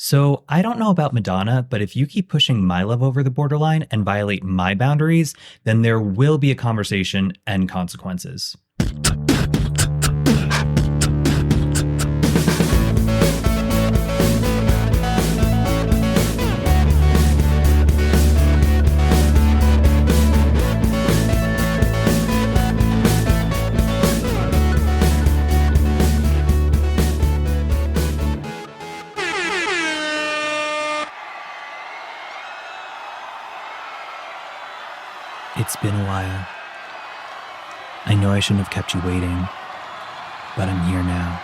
So I don't know about Madonna, but if you keep pushing my love over the borderline and violate my boundaries, then there will be a conversation and consequences. It's been a while. I know I shouldn't have kept you waiting, but I'm here now.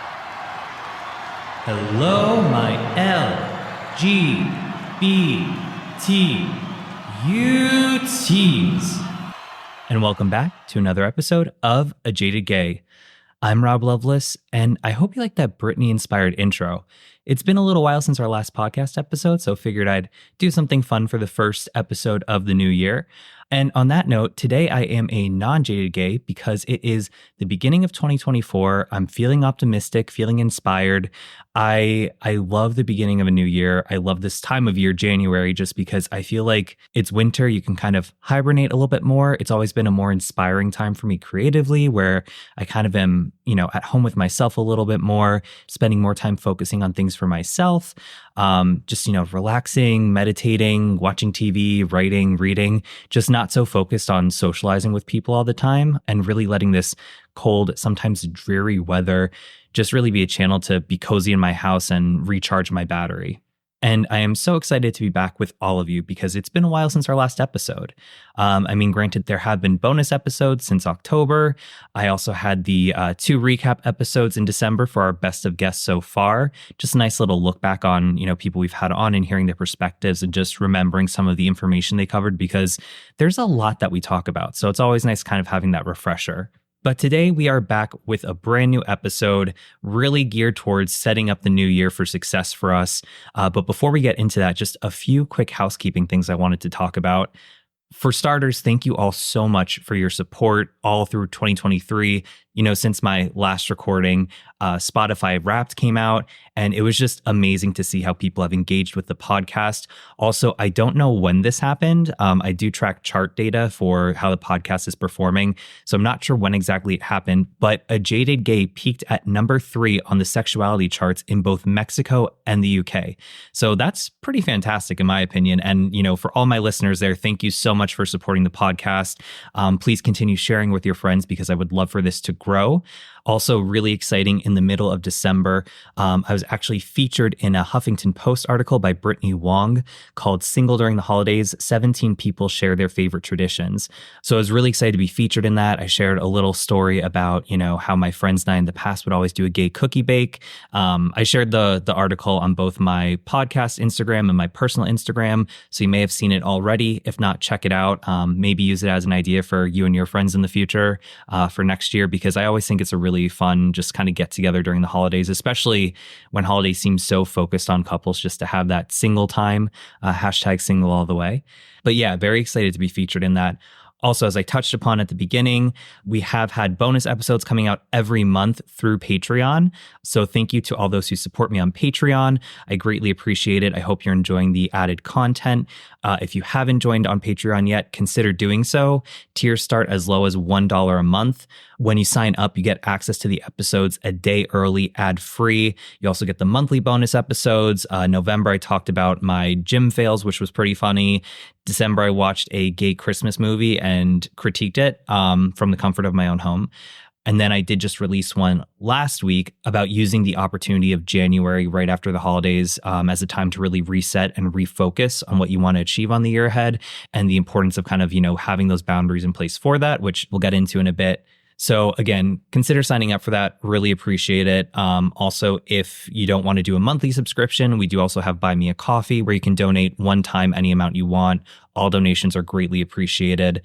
Hello, my LGBTUTs. And welcome back to another episode of A Jaded Gay. I'm Rob Lovelace, and I hope you like that Britney-inspired intro. It's been a little while since our last podcast episode, so figured I'd do something fun for the first episode of the new year. And on that note, today I am a non-jaded gay because it is the beginning of 2024. I'm feeling optimistic, feeling inspired. I love the beginning of a new year. I love this time of year, January, just because I feel like it's winter. You can kind of hibernate a little bit more. It's always been a more inspiring time for me creatively, where I kind of am, at home with myself a little bit more, spending more time focusing on things for myself. Just relaxing, meditating, watching TV, writing, reading, just not so focused on socializing with people all the time, and really letting this cold, sometimes dreary weather just really be a channel to be cozy in my house and recharge my battery. And I am so excited to be back with all of you because it's been a while since our last episode. Granted, there have been bonus episodes since October. I also had the 2 recap episodes in December for our best of guests so far. Just a nice little look back on, people we've had on and hearing their perspectives and just remembering some of the information they covered, because there's a lot that we talk about. So it's always nice kind of having that refresher. But today we are back with a brand new episode, really geared towards setting up the new year for success for us. But before we get into that, just a few quick housekeeping things I wanted to talk about. For starters, thank you all so much for your support all through 2023. Since my last recording, Spotify Wrapped came out, and it was just amazing to see how people have engaged with the podcast. Also, I don't know when this happened. I do track chart data for how the podcast is performing, so I'm not sure when exactly it happened, but A Jaded Gay peaked at number 3 on the sexuality charts in both Mexico and the UK. So that's pretty fantastic in my opinion. And, for all my listeners there, thank you so much for supporting the podcast. Please continue sharing with your friends because I would love for this to grow. Also, really exciting, in the middle of December, I was actually featured in a Huffington Post article by Brittany Wong called "Single During the Holidays, 17 People Share Their Favorite Traditions." So I was really excited to be featured in that. I shared a little story about, how my friends and I in the past would always do a gay cookie bake. I shared the article on both my podcast Instagram and my personal Instagram, so you may have seen it already. If not, check it out. Maybe use it as an idea for you and your friends in the future for next year, because I always think it's a really fun just kind of get together during the holidays, especially when holidays seem so focused on couples, just to have that single time, hashtag single all the way. But yeah, very excited to be featured in that. Also, as I touched upon at the beginning, we have had bonus episodes coming out every month through Patreon. So thank you to all those who support me on Patreon. I greatly appreciate it. I hope you're enjoying the added content. If you haven't joined on Patreon yet, consider doing so. Tiers start as low as $1 a month. When you sign up, you get access to the episodes a day early, ad-free. You also get the monthly bonus episodes. November, I talked about my gym fails, which was pretty funny. December, I watched a gay Christmas movie and critiqued it from the comfort of my own home. And then I did just release one last week about using the opportunity of January right after the holidays as a time to really reset and refocus on what you want to achieve on the year ahead, and the importance of kind of, having those boundaries in place for that, which we'll get into in a bit. So again, consider signing up for that. Really appreciate it. Also, if you don't want to do a monthly subscription, we do also have Buy Me a Coffee, where you can donate one time any amount you want. All donations are greatly appreciated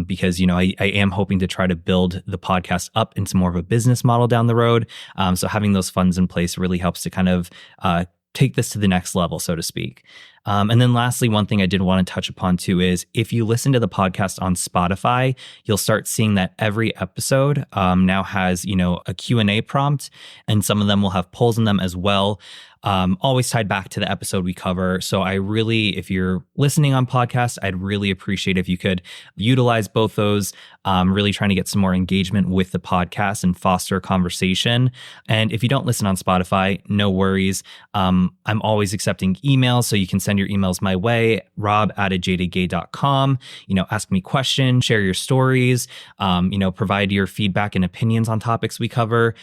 because, I am hoping to try to build the podcast up into more of a business model down the road. So having those funds in place really helps to kind of take this to the next level, so to speak. And then lastly, one thing I did want to touch upon too is if you listen to the podcast on Spotify, you'll start seeing that every episode now has, a Q&A prompt, and some of them will have polls in them as well. always tied back to the episode we cover. So I really, if you're listening on podcast, I'd really appreciate if you could utilize both those. Really trying to get some more engagement with the podcast and foster conversation. And if you don't listen on Spotify, no worries. I'm always accepting emails, so you can send your emails my way, rob@ajadedgay.com. Ask me questions, share your stories, provide your feedback and opinions on topics we cover.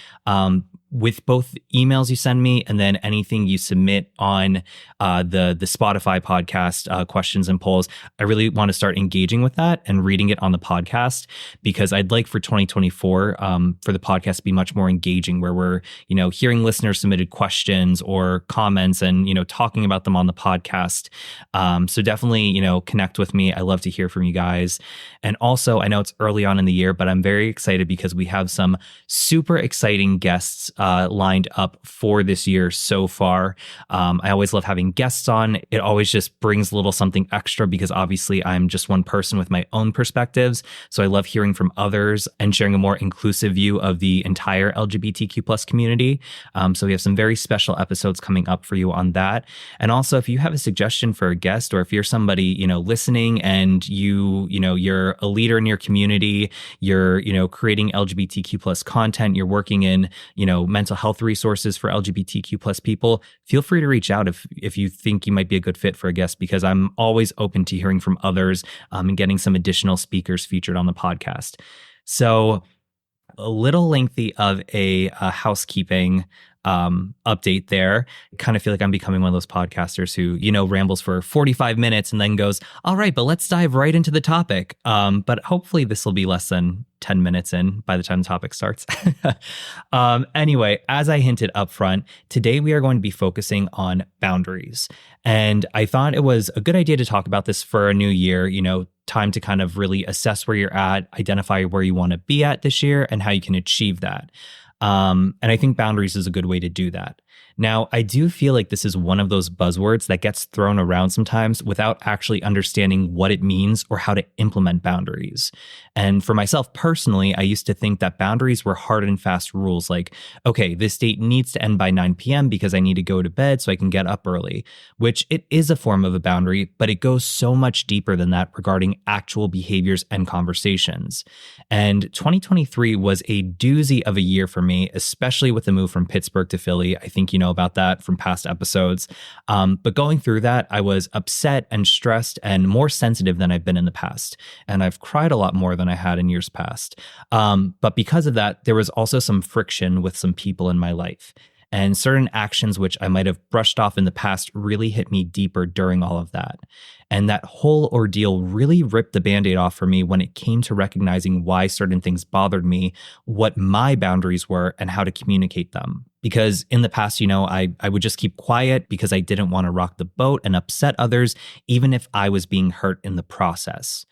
With both emails you send me and then anything you submit on the Spotify podcast questions and polls, I really want to start engaging with that and reading it on the podcast, because I'd like for 2024 for the podcast to be much more engaging, where we're hearing listeners submitted questions or comments and talking about them on the podcast. So definitely connect with me. I love to hear from you guys. And also, I know it's early on in the year, but I'm very excited because we have some super exciting guests lined up for this year so far. I always love having guests on. It always just brings a little something extra, because obviously I'm just one person with my own perspectives. So I love hearing from others and sharing a more inclusive view of the entire LGBTQ plus community. So we have some very special episodes coming up for you on that. And also, if you have a suggestion for a guest, or if you're somebody, listening and you're a leader in your community, you're, creating LGBTQ plus content, you're working in, mental health resources for LGBTQ plus people, feel free to reach out if you think you might be a good fit for a guest, because I'm always open to hearing from others and getting some additional speakers featured on the podcast. So a little lengthy of a housekeeping update there. I kind of feel like I'm becoming one of those podcasters who, rambles for 45 minutes and then goes, all right, but let's dive right into the topic. But hopefully this will be less than 10 minutes in by the time the topic starts. Anyway, as I hinted up front, today we are going to be focusing on boundaries. And I thought it was a good idea to talk about this for a new year, time to kind of really assess where you're at, identify where you want to be at this year and how you can achieve that. And I think boundaries is a good way to do that. Now, I do feel like this is one of those buzzwords that gets thrown around sometimes without actually understanding what it means or how to implement boundaries. And for myself personally, I used to think that boundaries were hard and fast rules like, okay, this date needs to end by 9 p.m. because I need to go to bed so I can get up early, which it is a form of a boundary, but it goes so much deeper than that regarding actual behaviors and conversations. And 2023 was a doozy of a year for me, especially with the move from Pittsburgh to Philly. I think you know about that from past episodes. But going through that, I was upset and stressed and more sensitive than I've been in the past. And I've cried a lot more than I had in years past. But because of that, there was also some friction with some people in my life. And certain actions which I might have brushed off in the past really hit me deeper during all of that. And that whole ordeal really ripped the Band-Aid off for me when it came to recognizing why certain things bothered me, what my boundaries were, and how to communicate them. Because in the past, I would just keep quiet because I didn't want to rock the boat and upset others, even if I was being hurt in the process.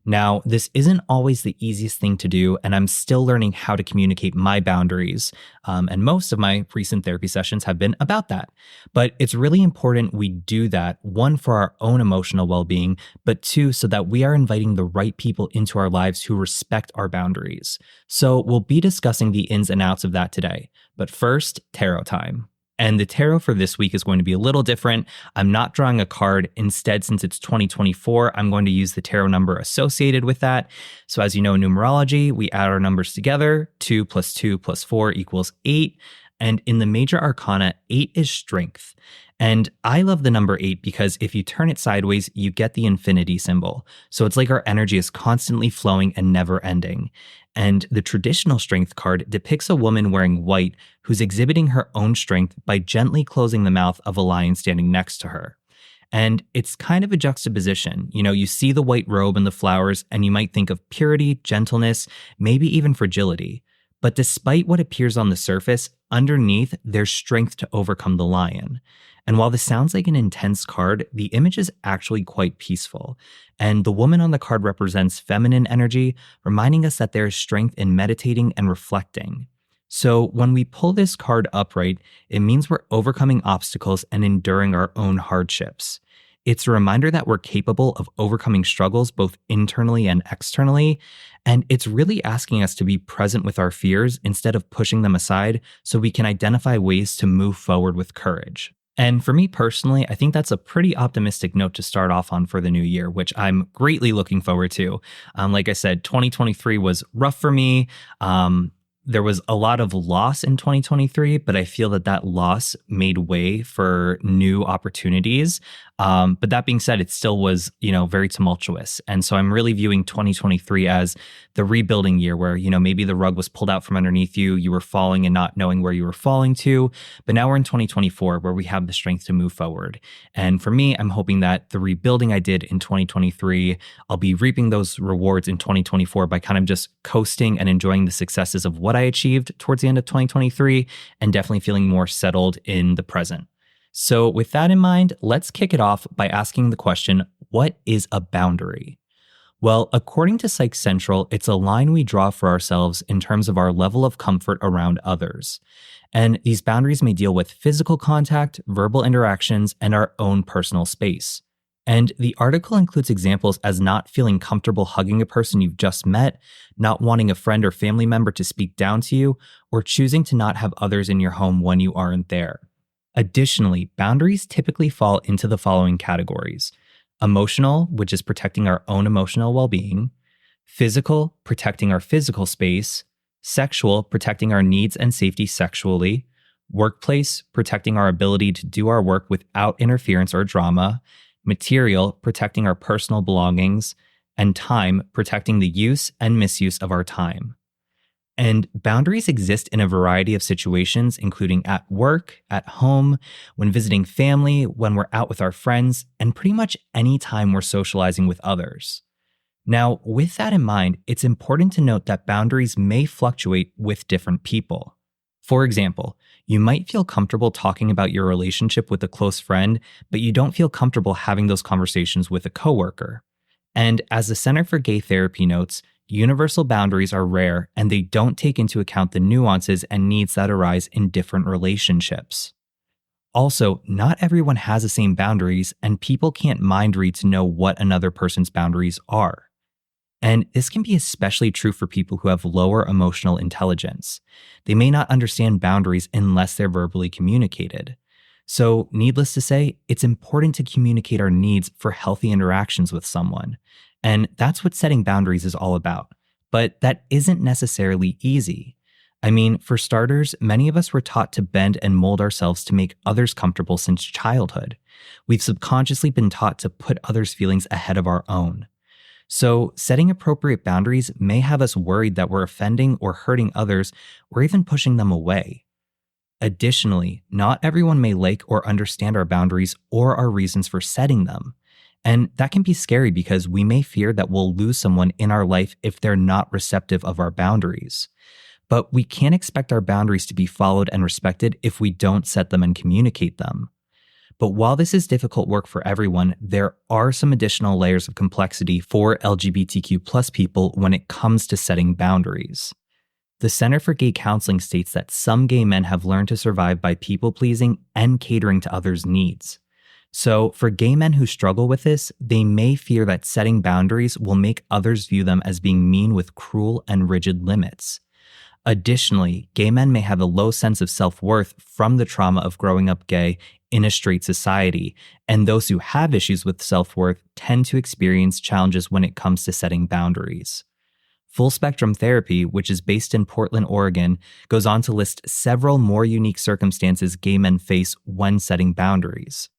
Now, this isn't always the easiest thing to do, and I'm still learning how to communicate my boundaries. And most of my recent therapy sessions have been about that. But it's really important we do that, one, for our own emotional well-being, but two, so that we are inviting the right people into our lives who respect our boundaries. So we'll be discussing the ins and outs of that today. But first, tarot time. And the tarot for this week is going to be a little different. I'm not drawing a card. Instead, since it's 2024, I'm going to use the tarot number associated with that. So as you know, in numerology, we add our numbers together. 2 + 2 + 4 = 8. And in the major arcana, 8 is strength. And I love the number 8 because if you turn it sideways, you get the infinity symbol. So it's like our energy is constantly flowing and never ending. And the traditional strength card depicts a woman wearing white who's exhibiting her own strength by gently closing the mouth of a lion standing next to her. And it's kind of a juxtaposition. You see the white robe and the flowers, and you might think of purity, gentleness, maybe even fragility. But despite what appears on the surface, underneath, there's strength to overcome the lion. And while this sounds like an intense card, the image is actually quite peaceful. And the woman on the card represents feminine energy, reminding us that there is strength in meditating and reflecting. So when we pull this card upright, it means we're overcoming obstacles and enduring our own hardships. It's a reminder that we're capable of overcoming struggles both internally and externally, and it's really asking us to be present with our fears instead of pushing them aside so we can identify ways to move forward with courage. And for me personally, I think that's a pretty optimistic note to start off on for the new year, which I'm greatly looking forward to. Like I said, 2023 was rough for me. There was a lot of loss in 2023, but I feel that that loss made way for new opportunities. But that being said, it still was, very tumultuous. And so I'm really viewing 2023 as the rebuilding year where, maybe the rug was pulled out from underneath you, you were falling and not knowing where you were falling to. But now we're in 2024 where we have the strength to move forward. And for me, I'm hoping that the rebuilding I did in 2023, I'll be reaping those rewards in 2024 by kind of just coasting and enjoying the successes of what I achieved towards the end of 2023 and definitely feeling more settled in the present. So with that in mind, let's kick it off by asking the question, what is a boundary? Well, according to Psych Central, it's a line we draw for ourselves in terms of our level of comfort around others. And these boundaries may deal with physical contact, verbal interactions, and our own personal space. And the article includes examples as not feeling comfortable hugging a person you've just met, not wanting a friend or family member to speak down to you, or choosing to not have others in your home when you aren't there. Additionally, boundaries typically fall into the following categories: emotional, which is protecting our own emotional well-being; physical, protecting our physical space; sexual, protecting our needs and safety sexually; workplace, protecting our ability to do our work without interference or drama; material, protecting our personal belongings; and time, protecting the use and misuse of our time. And boundaries exist in a variety of situations, including at work, at home, when visiting family, when we're out with our friends, and pretty much any time we're socializing with others. Now, with that in mind, it's important to note that boundaries may fluctuate with different people. For example, you might feel comfortable talking about your relationship with a close friend, but you don't feel comfortable having those conversations with a coworker. And as the Center for Gay Therapy notes, universal boundaries are rare and they don't take into account the nuances and needs that arise in different relationships. Also, not everyone has the same boundaries, and people can't mind read to know what another person's boundaries are. And this can be especially true for people who have lower emotional intelligence. They may not understand boundaries unless they're verbally communicated. So, needless to say, it's important to communicate our needs for healthy interactions with someone. And that's what setting boundaries is all about. But that isn't necessarily easy. I mean, for starters, many of us were taught to bend and mold ourselves to make others comfortable since childhood. We've subconsciously been taught to put others' feelings ahead of our own. So, setting appropriate boundaries may have us worried that we're offending or hurting others, or even pushing them away. Additionally, not everyone may like or understand our boundaries or our reasons for setting them. And that can be scary because we may fear that we'll lose someone in our life if they're not receptive of our boundaries. But we can't expect our boundaries to be followed and respected if we don't set them and communicate them. But while this is difficult work for everyone, there are some additional layers of complexity for LGBTQ+ people when it comes to setting boundaries. The Center for Gay Counseling states that some gay men have learned to survive by people-pleasing and catering to others' needs. So for gay men who struggle with this, they may fear that setting boundaries will make others view them as being mean with cruel and rigid limits. Additionally, gay men may have a low sense of self-worth from the trauma of growing up gay in a straight society, and those who have issues with self-worth tend to experience challenges when it comes to setting boundaries. Full Spectrum Therapy, which is based in Portland, Oregon, goes on to list several more unique circumstances gay men face when setting boundaries.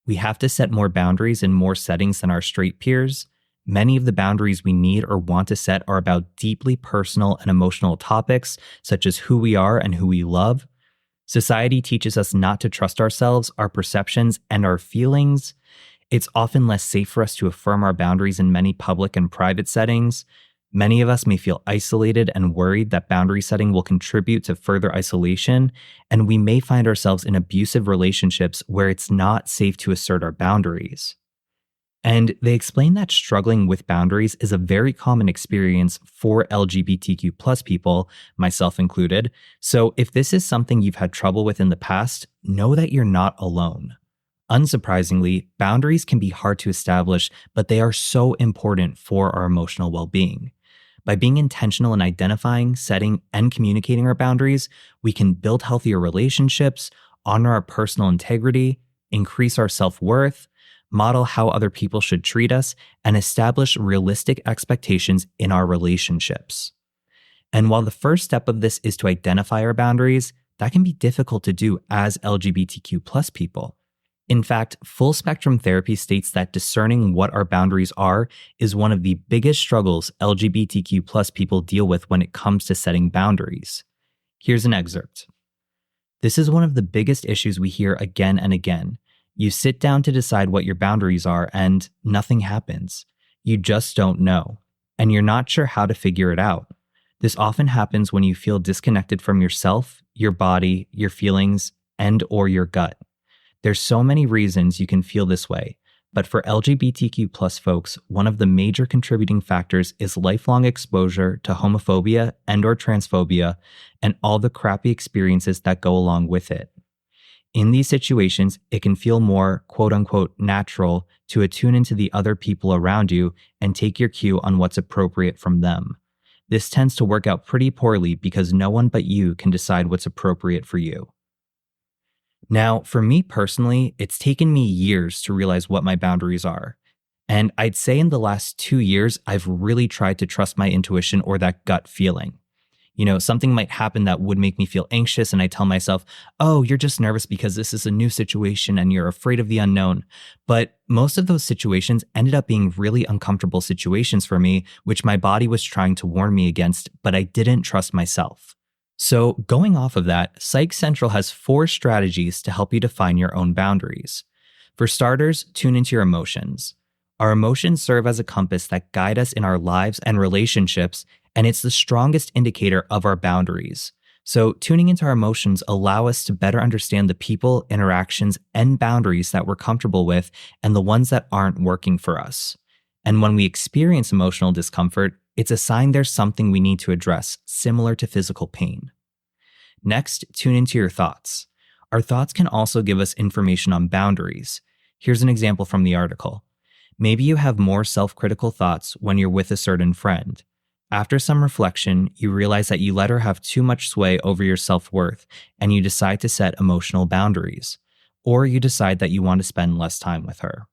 We have to set more boundaries in more settings than our straight peers. Many of the boundaries we need or want to set are about deeply personal and emotional topics, such as who we are and who we love. Society teaches us not to trust ourselves, our perceptions, and our feelings. It's often less safe for us to affirm our boundaries in many public and private settings. Many of us may feel isolated and worried that boundary setting will contribute to further isolation, and we may find ourselves in abusive relationships where it's not safe to assert our boundaries. And they explain that struggling with boundaries is a very common experience for LGBTQ+ people, myself included. So if this is something you've had trouble with in the past, know that you're not alone. Unsurprisingly, boundaries can be hard to establish, but they are so important for our emotional well-being. By being intentional in identifying, setting, and communicating our boundaries, we can build healthier relationships, honor our personal integrity, increase our self-worth, model how other people should treat us, and establish realistic expectations in our relationships. And while the first step of this is to identify our boundaries, that can be difficult to do as LGBTQ plus people. In fact, full spectrum therapy states that discerning what our boundaries are is one of the biggest struggles LGBTQ plus people deal with when it comes to setting boundaries. Here's an excerpt. This is one of the biggest issues we hear again and again. You sit down to decide what your boundaries are and nothing happens. You just don't know, and you're not sure how to figure it out. This often happens when you feel disconnected from yourself, your body, your feelings, and/or your gut. There's so many reasons you can feel this way, but for LGBTQ plus folks, one of the major contributing factors is lifelong exposure to homophobia and/or transphobia and all the crappy experiences that go along with it. In these situations, it can feel more quote-unquote natural to attune into the other people around you and take your cue on what's appropriate from them. This tends to work out pretty poorly because no one but you can decide what's appropriate for you. Now, for me personally, it's taken me years to realize what my boundaries are. And I'd say in the last 2 years, I've really tried to trust my intuition or that gut feeling. Something might happen that would make me feel anxious, and I tell myself, oh, you're just nervous because this is a new situation and you're afraid of the unknown. But most of those situations ended up being really uncomfortable situations for me, which my body was trying to warn me against, but I didn't trust myself. So going off of that, Psych Central has 4 strategies to help you define your own boundaries. For starters, tune into your emotions. Our emotions serve as a compass that guide us in our lives and relationships, and it's the strongest indicator of our boundaries. So tuning into our emotions allow us to better understand the people, interactions, and boundaries that we're comfortable with and the ones that aren't working for us. And when we experience emotional discomfort, it's a sign there's something we need to address, similar to physical pain. Next, tune into your thoughts. Our thoughts can also give us information on boundaries. Here's an example from the article. Maybe you have more self-critical thoughts when you're with a certain friend. After some reflection, you realize that you let her have too much sway over your self-worth, and you decide to set emotional boundaries. Or you decide that you want to spend less time with her.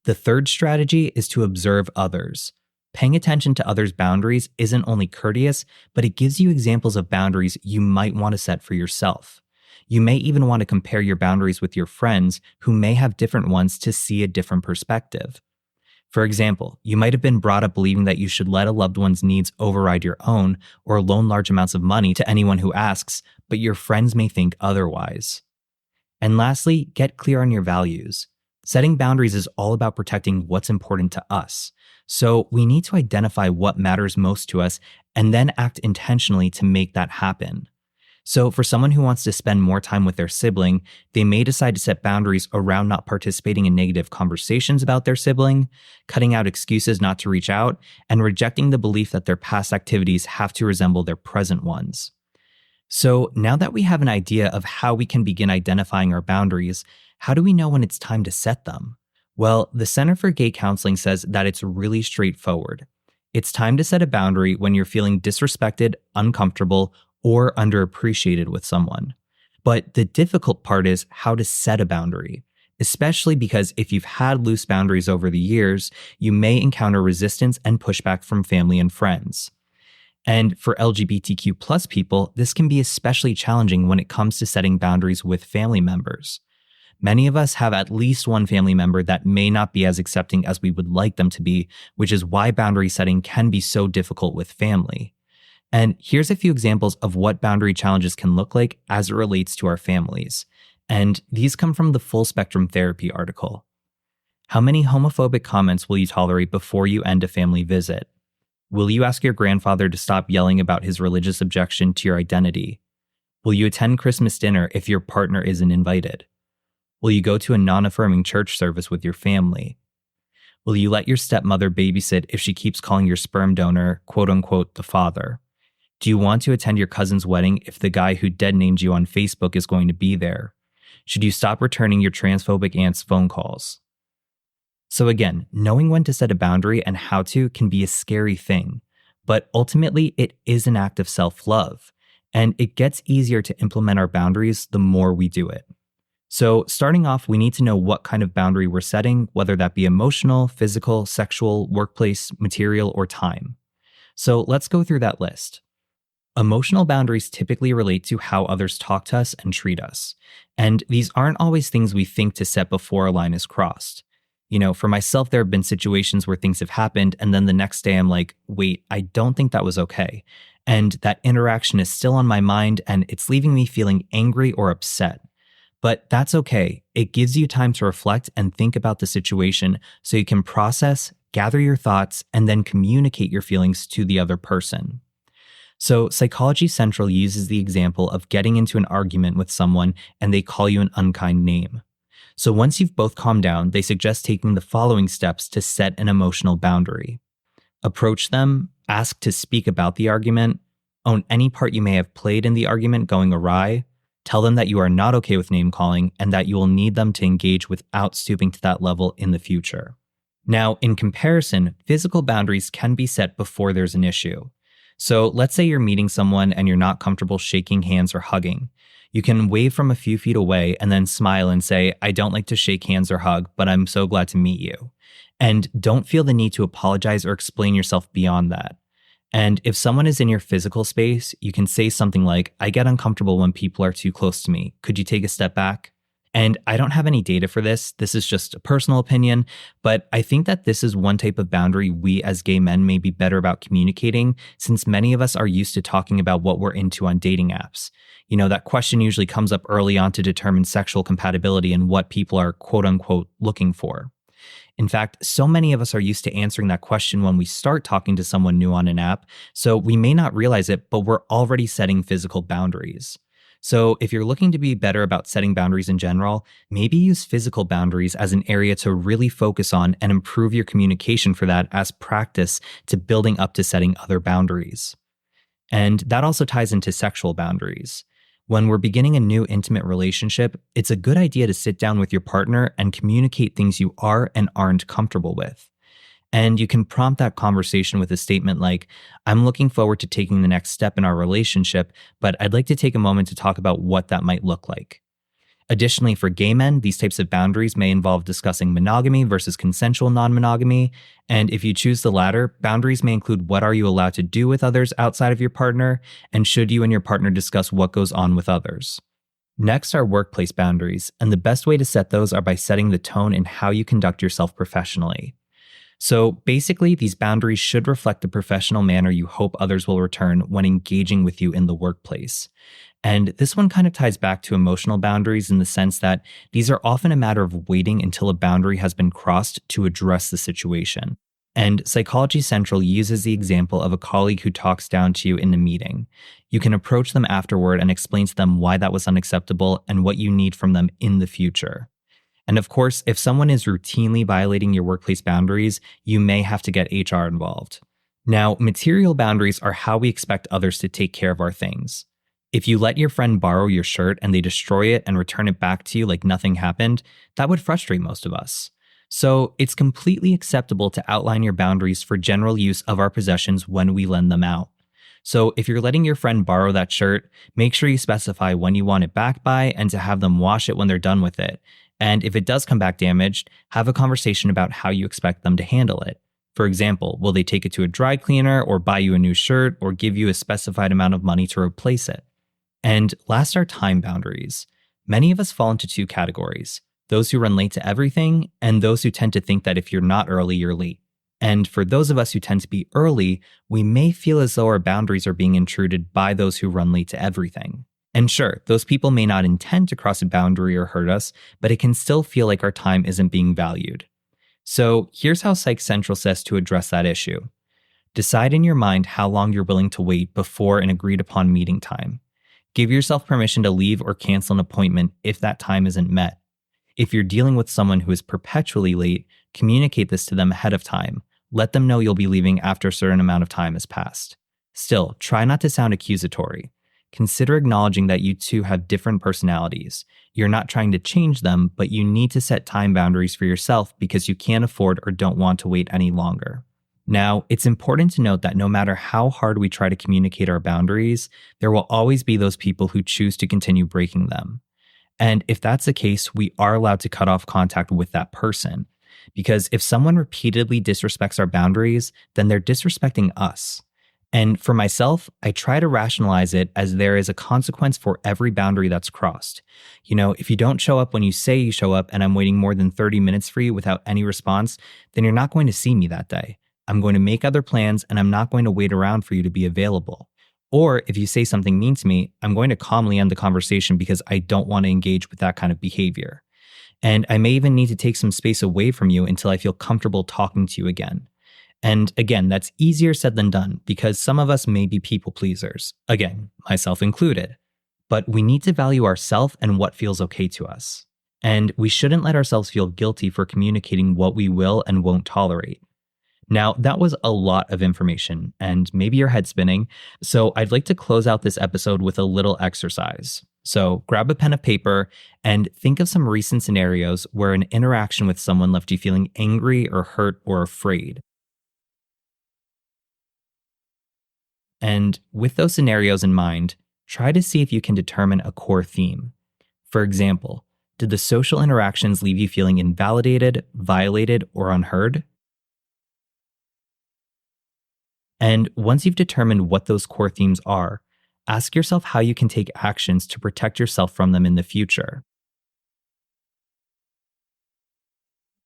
The third strategy is to observe others. Paying attention to others' boundaries isn't only courteous, but it gives you examples of boundaries you might want to set for yourself. You may even want to compare your boundaries with your friends who may have different ones to see a different perspective. For example, you might have been brought up believing that you should let a loved one's needs override your own or loan large amounts of money to anyone who asks, but your friends may think otherwise. And lastly, get clear on your values. Setting boundaries is all about protecting what's important to us. So we need to identify what matters most to us and then act intentionally to make that happen. So for someone who wants to spend more time with their sibling, they may decide to set boundaries around not participating in negative conversations about their sibling, cutting out excuses not to reach out, and rejecting the belief that their past activities have to resemble their present ones. So now that we have an idea of how we can begin identifying our boundaries, how do we know when it's time to set them? Well, the Center for Gay Counseling says that it's really straightforward. It's time to set a boundary when you're feeling disrespected, uncomfortable, or underappreciated with someone. But the difficult part is how to set a boundary, especially because if you've had loose boundaries over the years, you may encounter resistance and pushback from family and friends. And for LGBTQ plus people, this can be especially challenging when it comes to setting boundaries with family members. Many of us have at least one family member that may not be as accepting as we would like them to be, which is why boundary setting can be so difficult with family. And here's a few examples of what boundary challenges can look like as it relates to our families. And these come from the Full Spectrum Therapy article. How many homophobic comments will you tolerate before you end a family visit? Will you ask your grandfather to stop yelling about his religious objection to your identity? Will you attend Christmas dinner if your partner isn't invited? Will you go to a non-affirming church service with your family? Will you let your stepmother babysit if she keeps calling your sperm donor, quote-unquote, the father? Do you want to attend your cousin's wedding if the guy who dead named you on Facebook is going to be there? Should you stop returning your transphobic aunt's phone calls? So again, knowing when to set a boundary and how to can be a scary thing, but ultimately it is an act of self-love, and it gets easier to implement our boundaries the more we do it. So, starting off, we need to know what kind of boundary we're setting, whether that be emotional, physical, sexual, workplace, material, or time. So, let's go through that list. Emotional boundaries typically relate to how others talk to us and treat us. And these aren't always things we think to set before a line is crossed. For myself, there have been situations where things have happened, and then the next day I'm like, wait, I don't think that was okay. And that interaction is still on my mind, and it's leaving me feeling angry or upset. But that's okay. It gives you time to reflect and think about the situation so you can process, gather your thoughts, and then communicate your feelings to the other person. So, Psychology Central uses the example of getting into an argument with someone and they call you an unkind name. So, once you've both calmed down, they suggest taking the following steps to set an emotional boundary. Approach them, ask to speak about the argument, own any part you may have played in the argument going awry, tell them that you are not okay with name calling and that you will need them to engage without stooping to that level in the future. Now, in comparison, physical boundaries can be set before there's an issue. So let's say you're meeting someone and you're not comfortable shaking hands or hugging. You can wave from a few feet away and then smile and say, I don't like to shake hands or hug, but I'm so glad to meet you. And don't feel the need to apologize or explain yourself beyond that. And if someone is in your physical space, you can say something like, I get uncomfortable when people are too close to me. Could you take a step back? And I don't have any data for this. This is just a personal opinion, but I think that this is one type of boundary we as gay men may be better about communicating, since many of us are used to talking about what we're into on dating apps. That question usually comes up early on to determine sexual compatibility and what people are quote unquote looking for. In fact, so many of us are used to answering that question when we start talking to someone new on an app, so we may not realize it, but we're already setting physical boundaries. So if you're looking to be better about setting boundaries in general, maybe use physical boundaries as an area to really focus on and improve your communication for that as practice to building up to setting other boundaries. And that also ties into sexual boundaries. When we're beginning a new intimate relationship, it's a good idea to sit down with your partner and communicate things you are and aren't comfortable with. And you can prompt that conversation with a statement like, I'm looking forward to taking the next step in our relationship, but I'd like to take a moment to talk about what that might look like. Additionally, for gay men, these types of boundaries may involve discussing monogamy versus consensual non-monogamy. And if you choose the latter, boundaries may include what are you allowed to do with others outside of your partner, and should you and your partner discuss what goes on with others. Next are workplace boundaries, and the best way to set those are by setting the tone in how you conduct yourself professionally. So basically, these boundaries should reflect the professional manner you hope others will return when engaging with you in the workplace. And this one kind of ties back to emotional boundaries in the sense that these are often a matter of waiting until a boundary has been crossed to address the situation. And Psychology Central uses the example of a colleague who talks down to you in a meeting. You can approach them afterward and explain to them why that was unacceptable and what you need from them in the future. And of course, if someone is routinely violating your workplace boundaries, you may have to get HR involved. Now, material boundaries are how we expect others to take care of our things. If you let your friend borrow your shirt and they destroy it and return it back to you like nothing happened, that would frustrate most of us. So it's completely acceptable to outline your boundaries for general use of our possessions when we lend them out. So if you're letting your friend borrow that shirt, make sure you specify when you want it back by and to have them wash it when they're done with it. And if it does come back damaged, have a conversation about how you expect them to handle it. For example, will they take it to a dry cleaner or buy you a new shirt or give you a specified amount of money to replace it? And last are time boundaries. Many of us fall into two categories: those who run late to everything and those who tend to think that if you're not early, you're late. And for those of us who tend to be early, we may feel as though our boundaries are being intruded by those who run late to everything. And sure, those people may not intend to cross a boundary or hurt us, but it can still feel like our time isn't being valued. So here's how Psych Central says to address that issue. Decide in your mind how long you're willing to wait before an agreed upon meeting time. Give yourself permission to leave or cancel an appointment if that time isn't met. If you're dealing with someone who is perpetually late, communicate this to them ahead of time. Let them know you'll be leaving after a certain amount of time has passed. Still, try not to sound accusatory. Consider acknowledging that you two have different personalities. You're not trying to change them, but you need to set time boundaries for yourself because you can't afford or don't want to wait any longer. Now, it's important to note that no matter how hard we try to communicate our boundaries, there will always be those people who choose to continue breaking them. And if that's the case, we are allowed to cut off contact with that person. Because if someone repeatedly disrespects our boundaries, then they're disrespecting us. And for myself, I try to rationalize it as there is a consequence for every boundary that's crossed. If you don't show up when you say you show up and I'm waiting more than 30 minutes for you without any response, then you're not going to see me that day. I'm going to make other plans and I'm not going to wait around for you to be available. Or if you say something mean to me, I'm going to calmly end the conversation because I don't want to engage with that kind of behavior. And I may even need to take some space away from you until I feel comfortable talking to you again. And again, that's easier said than done because some of us may be people pleasers, again, myself included. But we need to value ourselves and what feels okay to us. And we shouldn't let ourselves feel guilty for communicating what we will and won't tolerate. Now, that was a lot of information, and maybe your head's spinning, so I'd like to close out this episode with a little exercise. So grab a pen and paper and think of some recent scenarios where an interaction with someone left you feeling angry or hurt or afraid. And with those scenarios in mind, try to see if you can determine a core theme. For example, did the social interactions leave you feeling invalidated, violated, or unheard? And once you've determined what those core themes are, ask yourself how you can take actions to protect yourself from them in the future.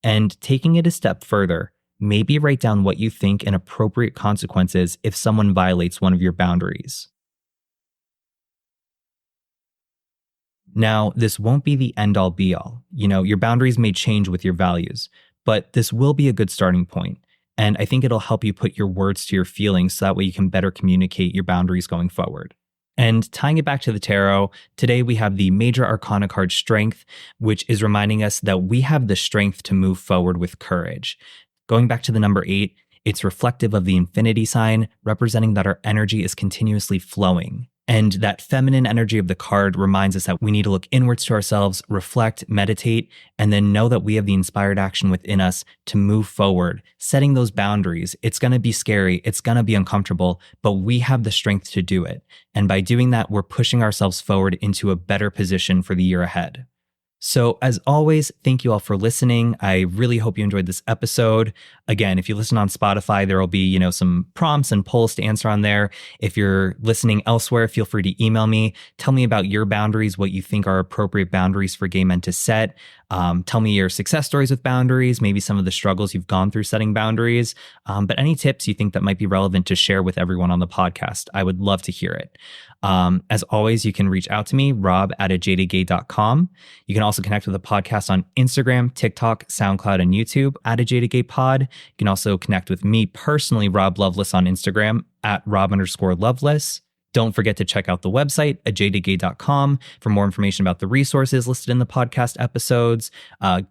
And taking it a step further, maybe write down what you think an appropriate consequence is if someone violates one of your boundaries. Now, this won't be the end all be all. Your boundaries may change with your values, but this will be a good starting point. And I think it'll help you put your words to your feelings so that way you can better communicate your boundaries going forward. And tying it back to the tarot, today we have the major arcana card Strength, which is reminding us that we have the strength to move forward with courage. Going back to the number 8, it's reflective of the infinity sign, representing that our energy is continuously flowing. And that feminine energy of the card reminds us that we need to look inwards to ourselves, reflect, meditate, and then know that we have the inspired action within us to move forward, setting those boundaries. It's going to be scary. It's going to be uncomfortable, but we have the strength to do it. And by doing that, we're pushing ourselves forward into a better position for the year ahead. So as always, thank you all for listening. I really hope you enjoyed this episode. Again, if you listen on Spotify, there will be, some prompts and polls to answer on there. If you're listening elsewhere, feel free to email me. Tell me about your boundaries, what you think are appropriate boundaries for gay men to set. Tell me your success stories with boundaries, maybe some of the struggles you've gone through setting boundaries, but any tips you think that might be relevant to share with everyone on the podcast. I would love to hear it. As always, you can reach out to me, rob@ajadedgay.com. You can also connect with the podcast on Instagram, TikTok, SoundCloud, and YouTube @ajadedgaypod. You can also connect with me personally, Rob Loveless, on Instagram @Rob_Loveless. Don't forget to check out the website, ajadedgay.com, for more information about the resources listed in the podcast episodes,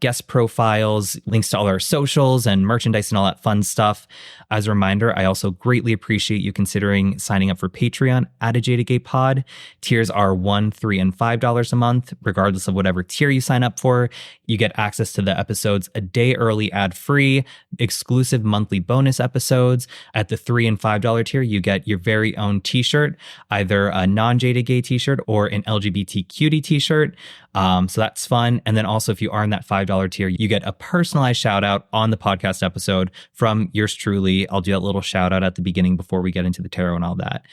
guest profiles, links to all our socials and merchandise and all that fun stuff. As a reminder, I also greatly appreciate you considering signing up for Patreon @ajadedgaypod. Tiers are $1, $3, and $5 a month. Regardless of whatever tier you sign up for, you get access to the episodes a day early, ad-free, exclusive monthly bonus episodes. At the $3 and $5 tier, you get your very own t-shirt, either a non-jaded gay t-shirt or an LGBT cutie t-shirt. So that's fun. And then also, if you are in that $5 tier, you get a personalized shout out on the podcast episode from yours truly. I'll do that little shout out at the beginning before we get into the tarot and all that.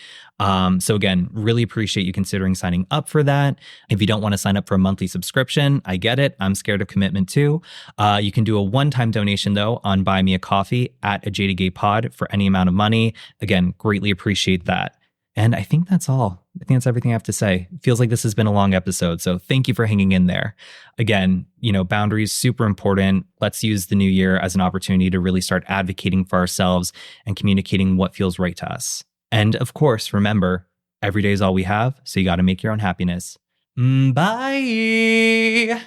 So again, really appreciate you considering signing up for that. If you don't want to sign up for a monthly subscription, I get it. I'm scared of commitment too. You can do a one-time donation though on Buy Me a Coffee @ajadedgaypod for any amount of money. Again, greatly appreciate that. And I think that's all. I think that's everything I have to say. It feels like this has been a long episode, so thank you for hanging in there. Again, boundaries, super important. Let's use the new year as an opportunity to really start advocating for ourselves and communicating what feels right to us. And of course, remember, every day is all we have, so you got to make your own happiness. Bye.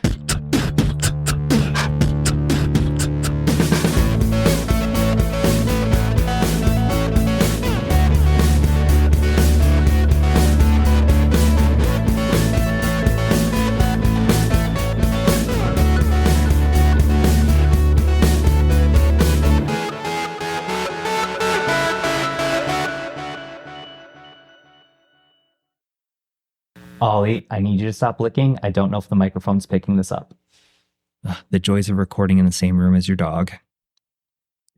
Ollie, I need you to stop licking. I don't know if the microphone's picking this up. Ugh, the joys of recording in the same room as your dog.